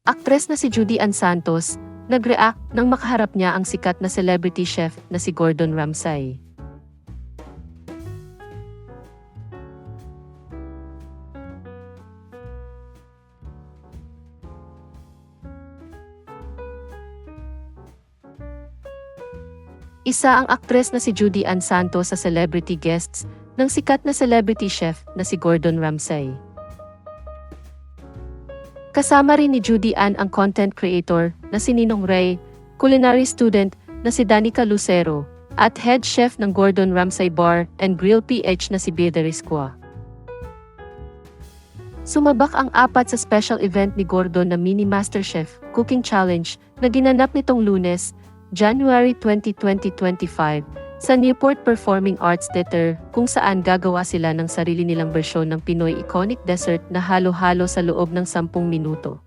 Aktres na si Judy Ann Santos, nag-react nang makaharap niya ang sikat na celebrity chef na si Gordon Ramsay. Isa ang aktres na si Judy Ann Santos sa celebrity guests ng sikat na celebrity chef na si Gordon Ramsay. Kasama rin ni Judy Ann ang content creator na si Ninong Ray, culinary student na si Danica Lucero, at head chef ng Gordon Ramsay Bar and Grill PH na si Beda Risqua. Sumabak ang apat sa special event ni Gordon na Mini MasterChef Cooking Challenge na ginanap nitong Lunes, January 20, 2025, sa Newport Performing Arts Theater, kung saan gagawa sila ng sarili nilang bersyon ng Pinoy iconic dessert na halo-halo sa loob ng 10 minuto.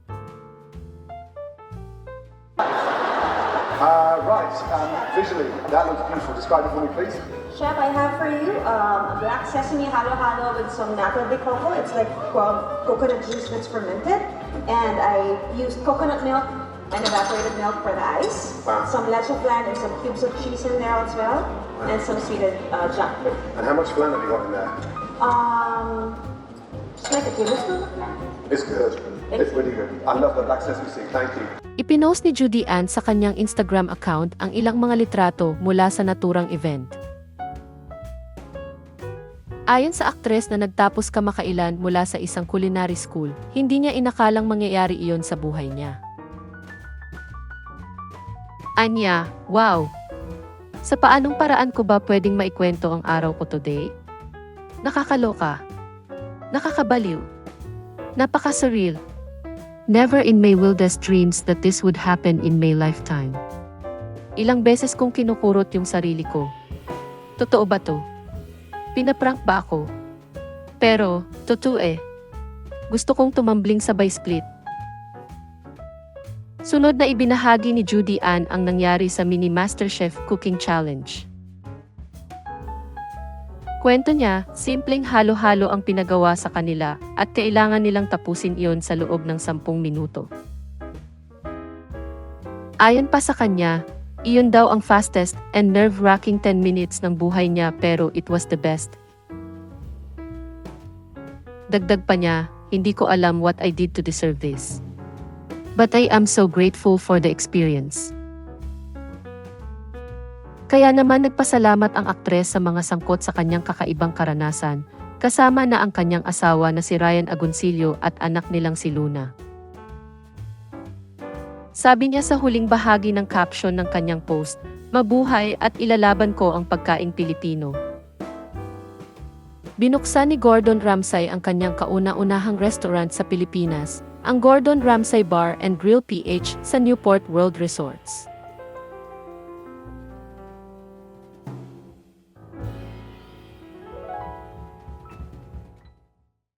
Visually, that looks beautiful. Describe it for me, please. Chef, I have for you a black sesame halo-halo with some nata de coco. It's like coconut juice that's fermented. And I used coconut milk and evaporated milk for the ice. Wow. Some leche flan and some cubes of cheese in there as well. Wow. And some sweetened jackfruit. And how much flan have you got in there? Just like a tablespoon of flan. It's good. It's really good. I love the black sesame seed. Thank you. Ipinost ni Judy Ann sa kanyang Instagram account ang ilang mga litrato mula sa naturang event. Ayon sa aktres na nagtapos kamakailan mula sa isang culinary school, hindi niya inakalang mangyayari iyon sa buhay niya. Anya, wow! Sa paanong paraan ko ba pwedeng maikwento ang araw ko today? Nakakaloka. Nakakabaliw. Napaka-surreal. Never in my wildest dreams that this would happen in my lifetime. Ilang beses kong kinukurot yung sarili ko. Totoo ba to? Pinaprank ba ako? Pero, totoo eh. Gusto kong tumambling sabay split. Sunod na ibinahagi ni Judy Ann ang nangyari sa Mini MasterChef Cooking Challenge. Kwento niya, simpleng halo-halo ang pinagawa sa kanila at kailangan nilang tapusin iyon sa loob ng 10 minuto. Ayon pa sa kanya, iyon daw ang fastest and nerve-wracking 10 minutes ng buhay niya, pero it was the best. Dagdag pa niya, hindi ko alam what I did to deserve this. But I am so grateful for the experience. Kaya naman nagpasalamat ang aktres sa mga sangkot sa kanyang kakaibang karanasan, kasama na ang kanyang asawa na si Ryan Agoncillo at anak nilang si Luna. Sabi niya sa huling bahagi ng caption ng kanyang post, "Mabuhay at ilalaban ko ang pagkaing Pilipino." Binuksan ni Gordon Ramsay ang kanyang kauna-unahang restaurant sa Pilipinas, ang Gordon Ramsay Bar and Grill PH sa Newport World Resorts.